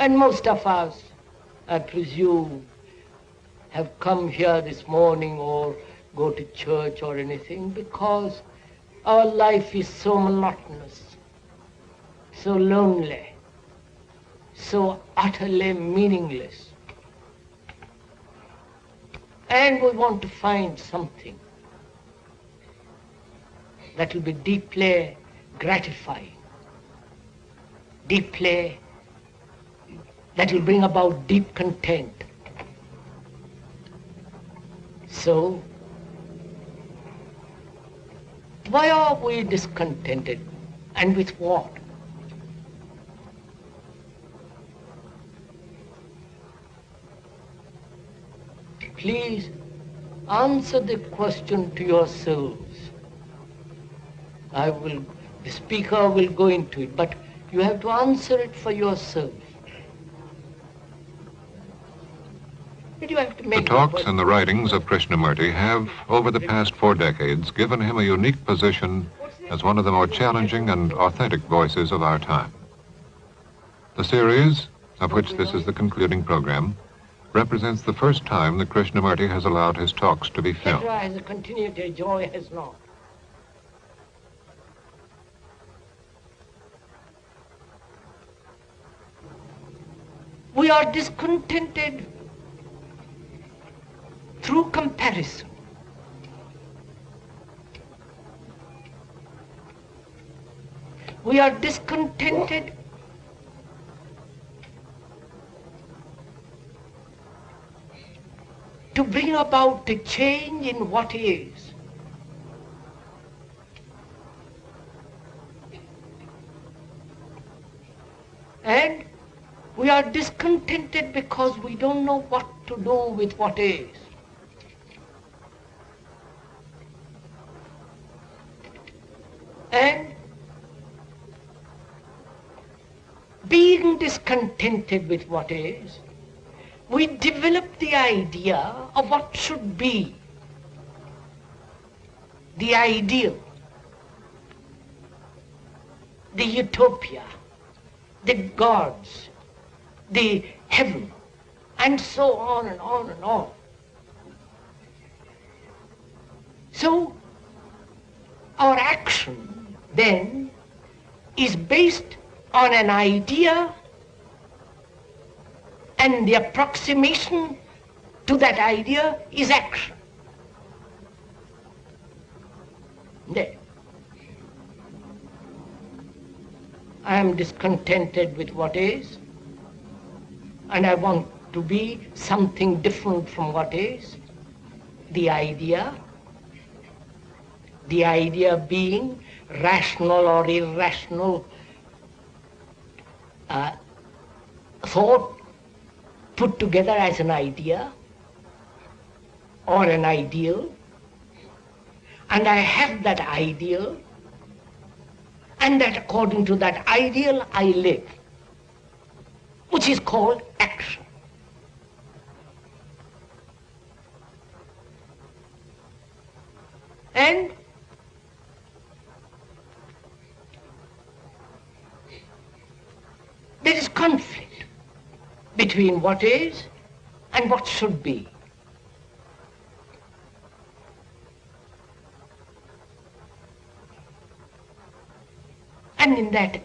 And most of us, I presume, have come here this morning or go to church or anything because our life is so monotonous, so lonely, so utterly meaningless. And we want to find something that will be deeply gratifying, that will bring about deep content. So, why are we discontented, and with what? Please answer the question to yourselves. The speaker will go into it, but you have to answer it for yourself. The talks and the writings of Krishnamurti have, over the past 4 decades, given him a unique position as one of the more challenging and authentic voices of our time. The series, of which this is the concluding program, represents the first time that Krishnamurti has allowed his talks to be filmed. Has a continuity, joy has not. We are discontented through comparison. We are discontented to bring about a change in what is. And we are discontented because we don't know what to do with what is. And being discontented with what is, we develop the idea of what should be, the ideal, the utopia, the gods, the heaven, and so on and on and on. So our action then is based on an idea, and the approximation to that idea is action. There. I am discontented with what is, and I want to be something different from what is. The idea being rational or irrational thought put together as an idea or an ideal, and I have that ideal, and that according to that ideal I live, which is called action. And there is conflict between what is and what should be. And in that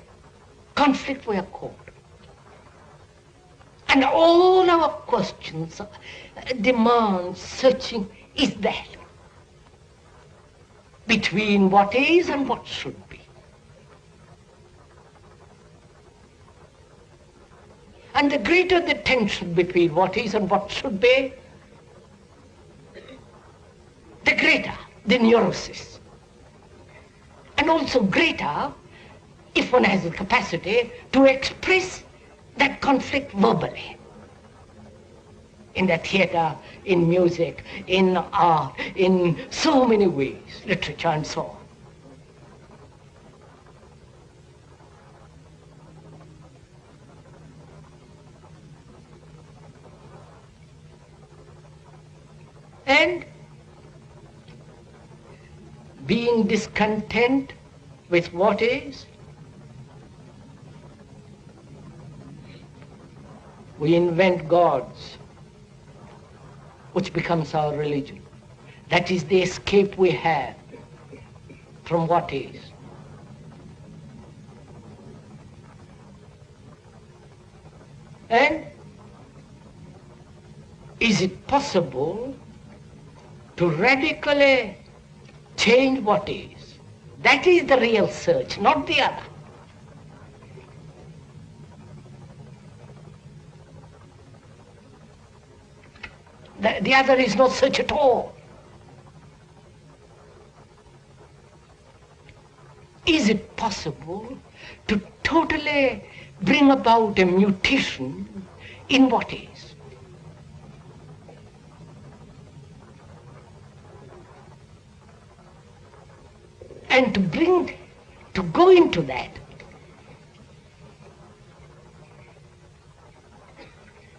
conflict we are caught. And all our questions, demands, searching is that between what is and what should be. And the greater the tension between what is and what should be, the greater the neurosis. And also greater if one has the capacity to express that conflict verbally. In the theater, in music, in art, in so many ways, literature and so on. And being discontent with what is, We invent gods, which becomes our religion. That is the escape we have from what is. And is it possible to radically change what is? That is the real search, not the other. The other is not search at all. Is it possible to totally bring about a mutation in what is? And to go into that,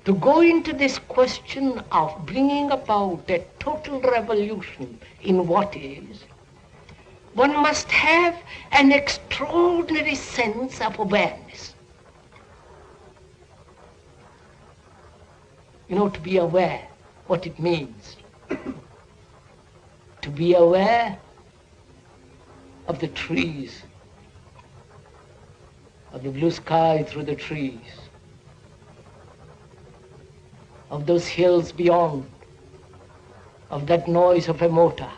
to go into this question of bringing about a total revolution in what is, one must have an extraordinary sense of awareness. You know, to be aware what it means. To be aware of the trees, of the blue sky through the trees, of those hills beyond, of that noise of a motor,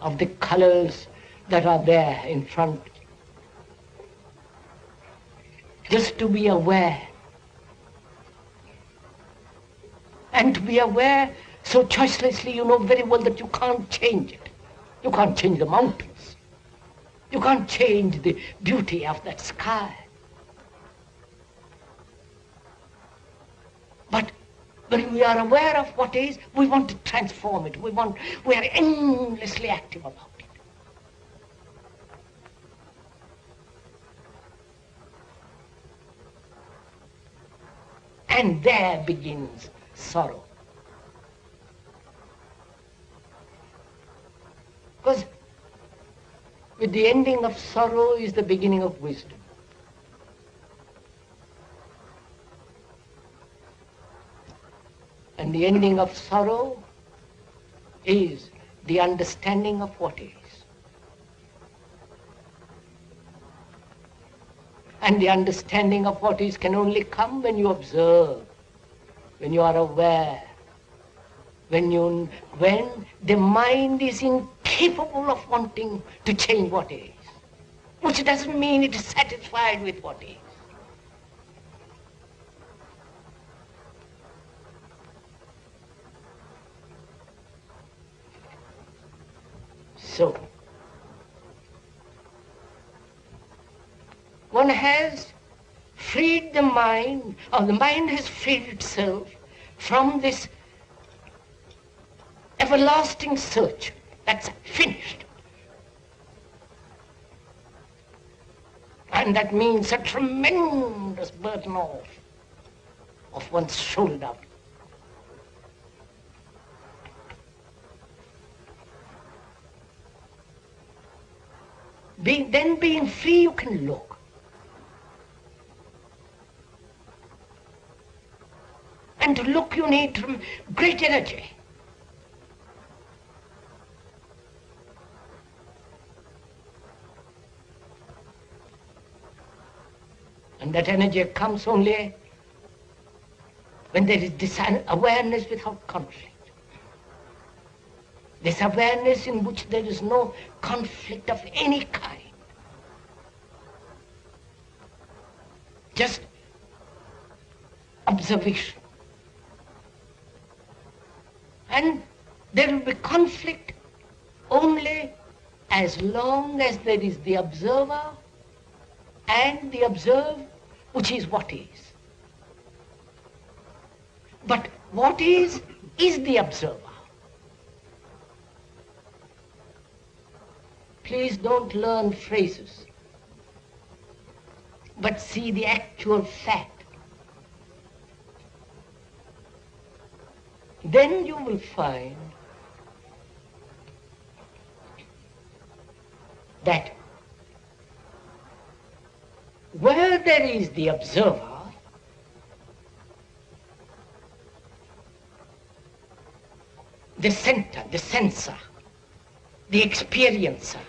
of the colors that are there in front. Just to be aware. And to be aware so choicelessly, you know very well that you can't change it. You can't change the mountains. You can't change the beauty of that sky. But when we are aware of what is, we want to transform it. We are endlessly active about it. And there begins sorrow. Because with the ending of sorrow is the beginning of wisdom. And the ending of sorrow is the understanding of what is. And the understanding of what is can only come when you observe, when you are aware, when the mind is incapable of wanting to change what is, which doesn't mean it is satisfied with what is. So, one has freed the mind, or the mind has freed itself from this everlasting search. That's finished. And that means a tremendous burden of one's shoulder. Being free, you can look. And to look, you need great energy. And that energy comes only when there is this awareness without conflict. This awareness in which there is no conflict of any kind. Just observation. And there will be conflict only as long as there is the observer and the observed, which is what is. But what is the observer. Please don't learn phrases, but see the actual fact. Then you will find that where there is the observer, the center, the sensor, the experiencer,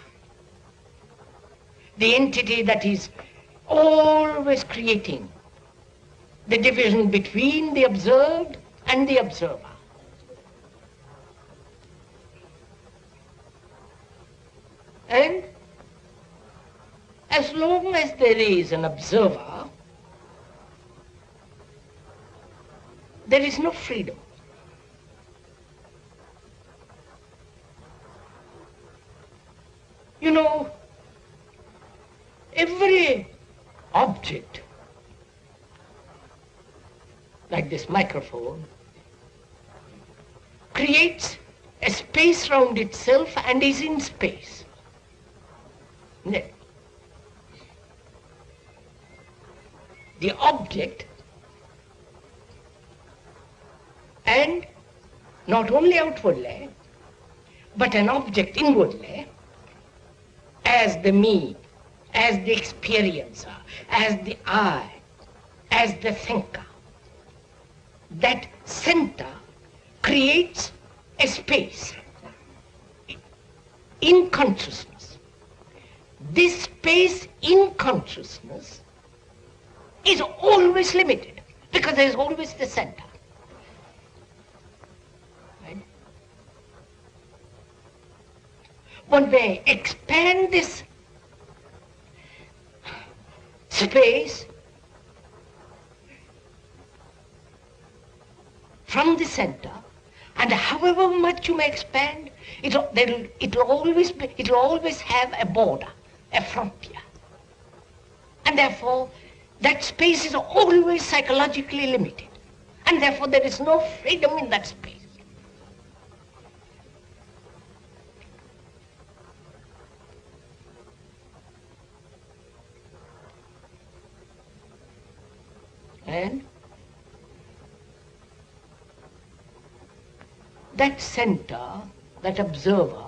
the entity that is always creating the division between the observed and the observer. And as long as there is an observer, there is no freedom. You know, every object, like this microphone, creates a space round itself and is in space. The object, and not only outwardly, but an object inwardly, as the me, as the experiencer, as the I, as the thinker. That center creates a space in consciousness. This space in consciousness is always limited because there is always the center. Right? One may expand this space from the center, and however much you may expand, it'll always have a border, a frontier. And therefore, that space is always psychologically limited. And therefore, there is no freedom in that space. And that center, that observer,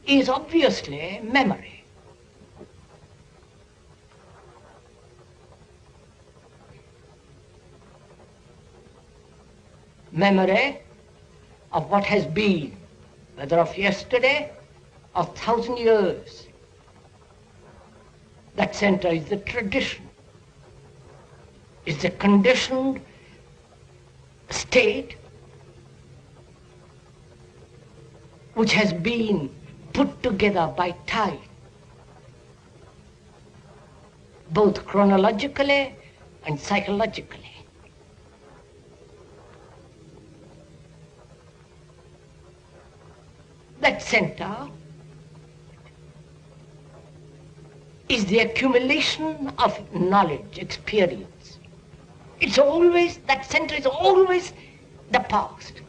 is obviously memory. Memory of what has been, whether of yesterday or 1,000 years. That center is the tradition, is the conditioned state which has been put together by time, both chronologically and psychologically. That center is the accumulation of knowledge, experience. It's always, that center is always the past.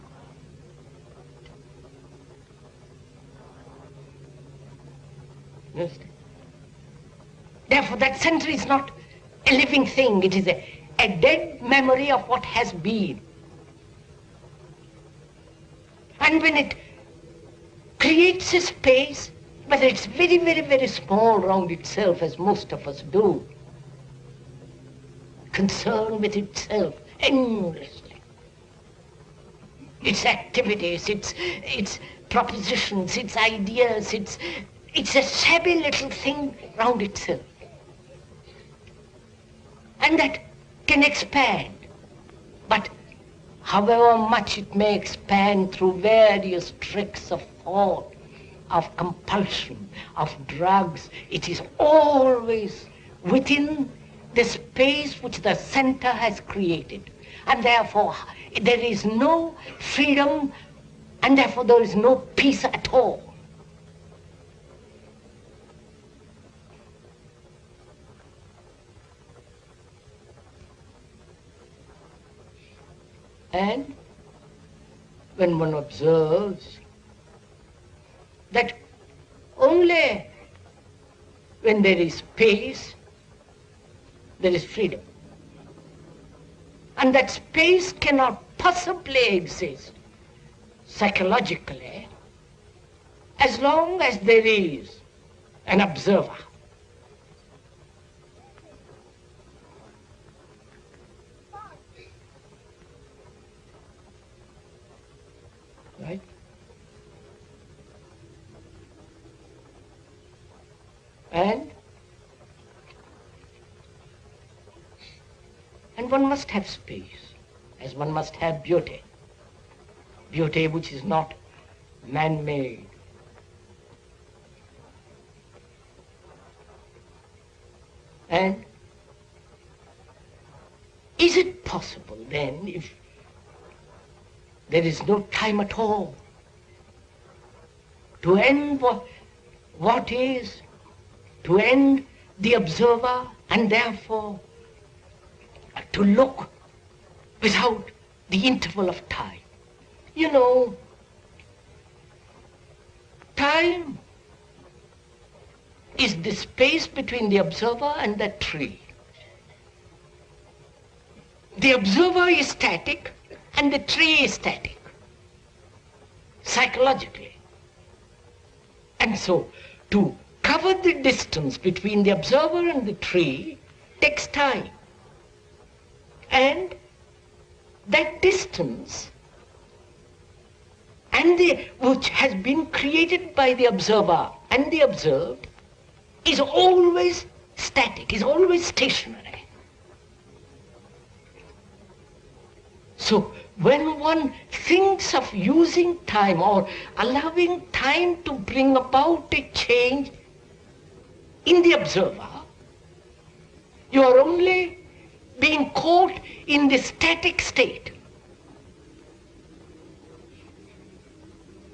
Therefore, that center is not a living thing. It is a dead memory of what has been. And when it creates a space, whether it's very, very, very small round itself, as most of us do, concerned with itself endlessly, its activities, its propositions, its ideas, it's a shabby little thing round itself. And that can expand. But however much it may expand through various tricks of thought, of compulsion, of drugs, it is always within the space which the center has created. And therefore there is no freedom, and therefore there is no peace at all. And when one observes that only when there is space, there is freedom. And that space cannot possibly exist psychologically as long as there is an observer. Right? And one must have space, as one must have beauty. Beauty which is not man-made. And is it possible then, if there is no time at all, to end what is, to end the observer, and therefore to look without the interval of time? You know, time is the space between the observer and the tree. The observer is static and the tree is static, psychologically. And so, to cover the distance between the observer and the tree takes time. And that distance, which has been created by the observer and the observed, is always static, is always stationary. So when one thinks of using time or allowing time to bring about a change in the observer, you are only being caught in the static state.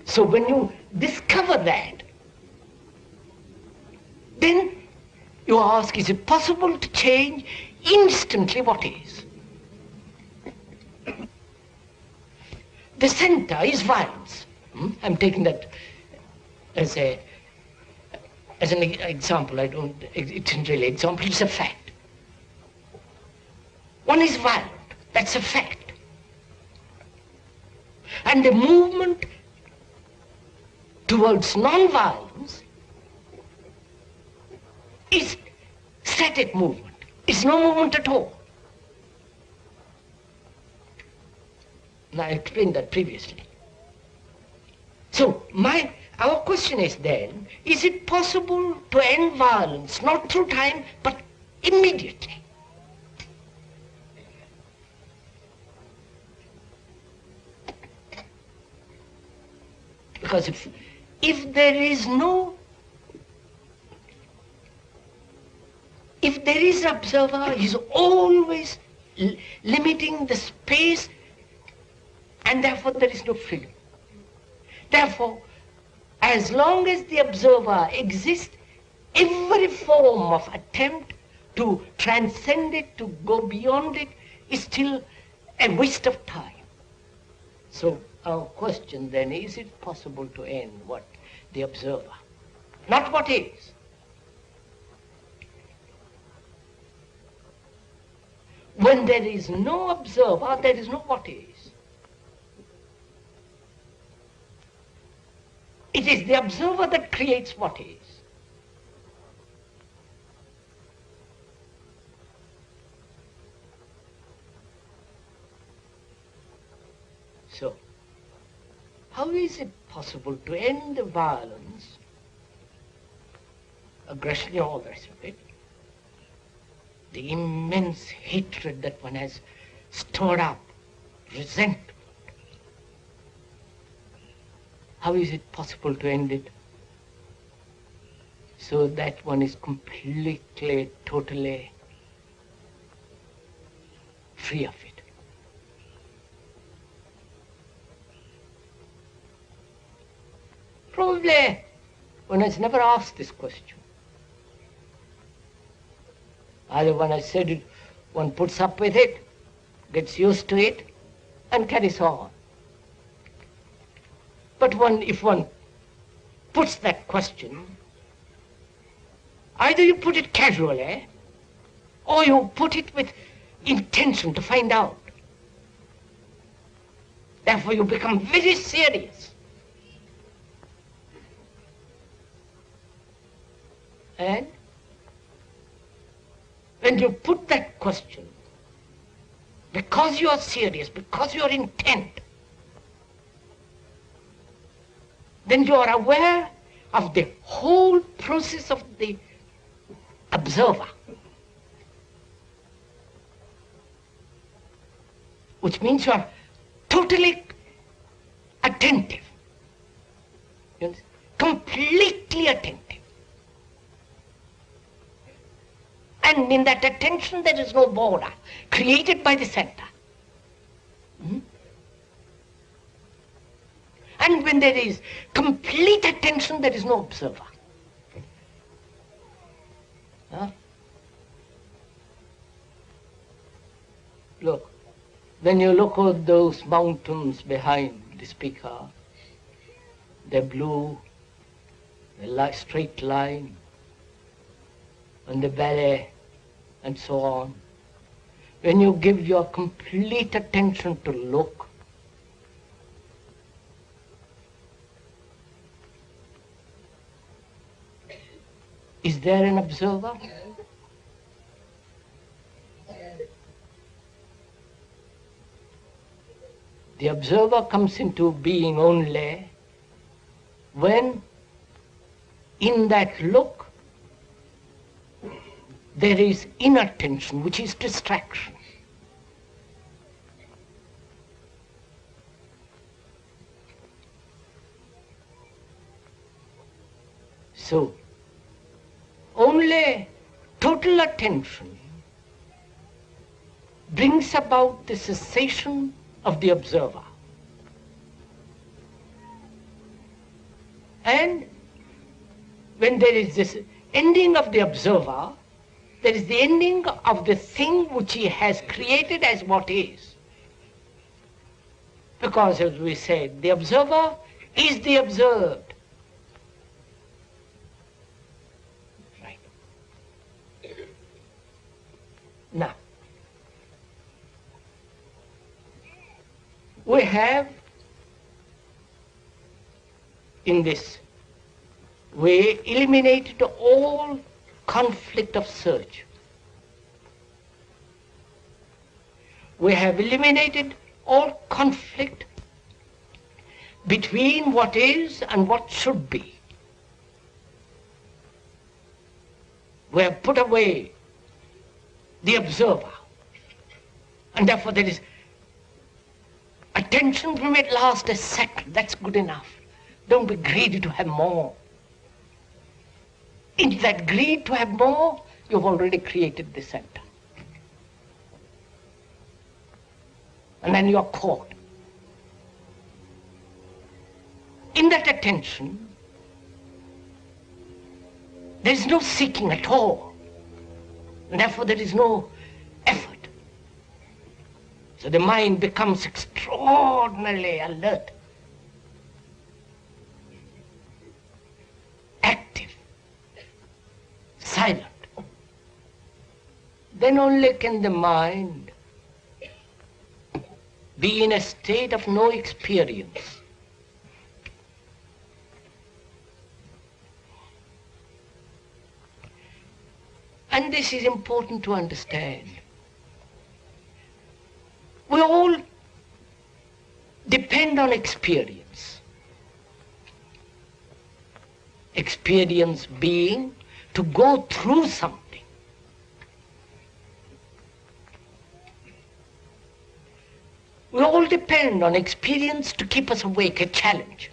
So when you discover that, then you ask, is it possible to change instantly what is? The center is violence. I'm taking that as an example. It isn't really an example, it's a fact. One is violent, that's a fact. And the movement towards non-violence is static movement. It's no movement at all. Now, I explained that previously. So, our question is then, is it possible to end violence, not through time, but immediately? Because if there is observer, he is always limiting the space, and therefore there is no freedom. Therefore, as long as the observer exists, every form of attempt to transcend it, to go beyond it, is still a waste of time. So our question then is it possible to end what? The observer. Not what is. When there is no observer, there is no what is. It is the observer that creates what is. So, how is it possible to end the violence, aggression, all the rest of it, the immense hatred that one has stored up, resentment? How is it possible to end it so that one is completely, totally free of it? Probably one has never asked this question. Either one has said it, one puts up with it, gets used to it, and carries on. But if one puts that question, either you put it casually, or you put it with intention to find out. Therefore you become very serious. And when you put that question, because you are serious, because you are intent, then you are aware of the whole process of the observer, which means you are totally attentive, completely attentive. And in that attention there is no border created by the center. And when there is complete attention, there is no observer. Look, when you look at those mountains behind the speaker, they're blue, they're straight line, and the valley, and so on. When you give your complete attention to look, is there an observer? The observer comes into being only when in that look there is inattention, which is distraction. So, only total attention brings about the cessation of the observer. And when there is this ending of the observer, there is the ending of the thing which he has created as what is. Because, as we said, the observer is the observed. Right. Now, we have in this way eliminated all conflict of search. We have eliminated all conflict between what is and what should be. We have put away the observer, and therefore there is attention from it last a second. That's good enough. Don't be greedy to have more. In that greed to have more, you've already created the center. And then you're caught. In that attention, there is no seeking at all. And therefore there is no effort. So the mind becomes extraordinarily alert, active, silent. Then only can the mind be in a state of no experience. And this is important to understand. We all depend on experience. Experience being to go through something. We all depend on experience to keep us awake, a challenge,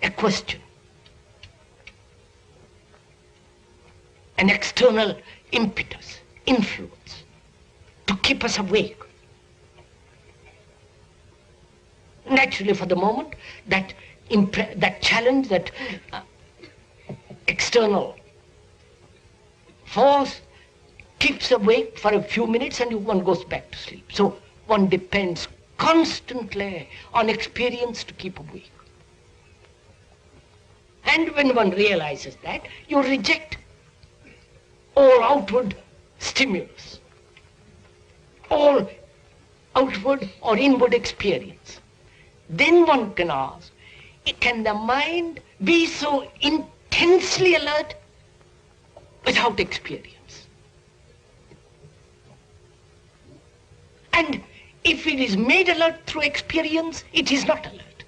a question, an external impetus, influence, to keep us awake. Naturally, for the moment, that challenge, that external force keeps awake for a few minutes and one goes back to sleep. So one depends constantly on experience to keep awake. And when one realizes that, you reject all outward stimulus, all outward or inward experience. Then one can ask, can the mind be so intensely alert without experience? And if it is made alert through experience, it is not alert.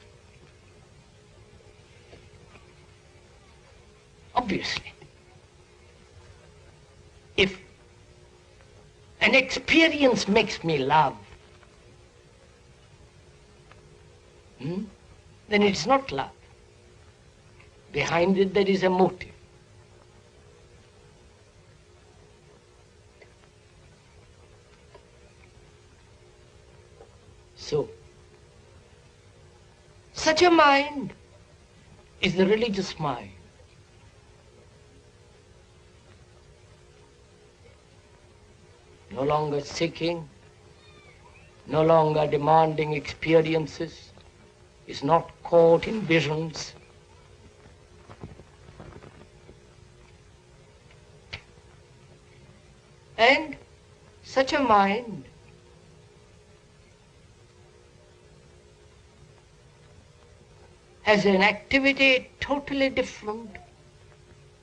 Obviously. experience makes me love, then it's not love. Behind it there is a motive. So, such a mind is the religious mind. No longer seeking, no longer demanding experiences, is not caught in visions. And such a mind has an activity totally different,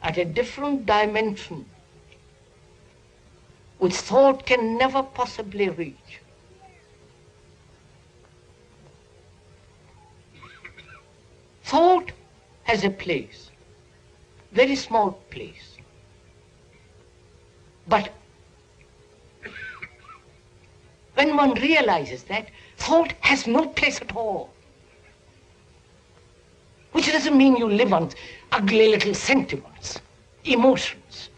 at a different dimension, which thought can never possibly reach. Thought has a place, very small place. But when one realizes that, thought has no place at all. Which doesn't mean you live on ugly little sentiments, emotions.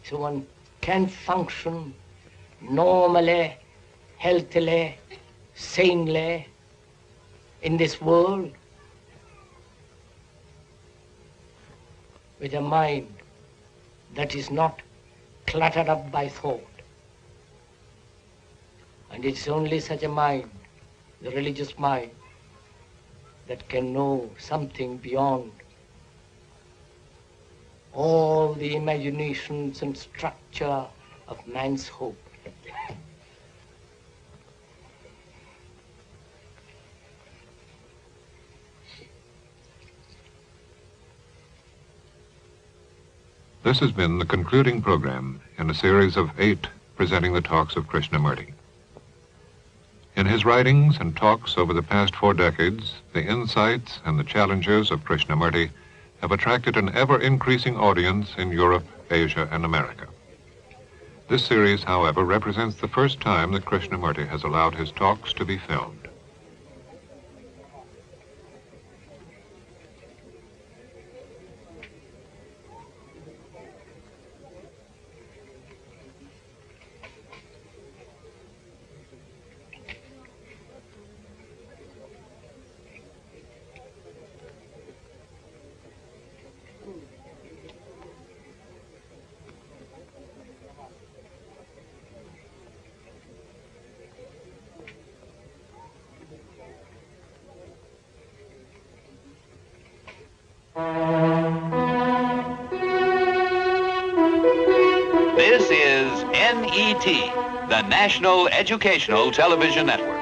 So one can function normally, healthily, sanely in this world with a mind that is not cluttered up by thought. And it's only such a mind, the religious mind, that can know something beyond all the imaginations and structure of man's hope. This has been the concluding program in a series of 8 presenting the talks of Krishnamurti. In his writings and talks over the past 4 decades, the insights and the challenges of Krishnamurti have attracted an ever-increasing audience in Europe, Asia, and America. This series, however, represents the first time that Krishnamurti has allowed his talks to be filmed. This is NET, the National Educational Television Network.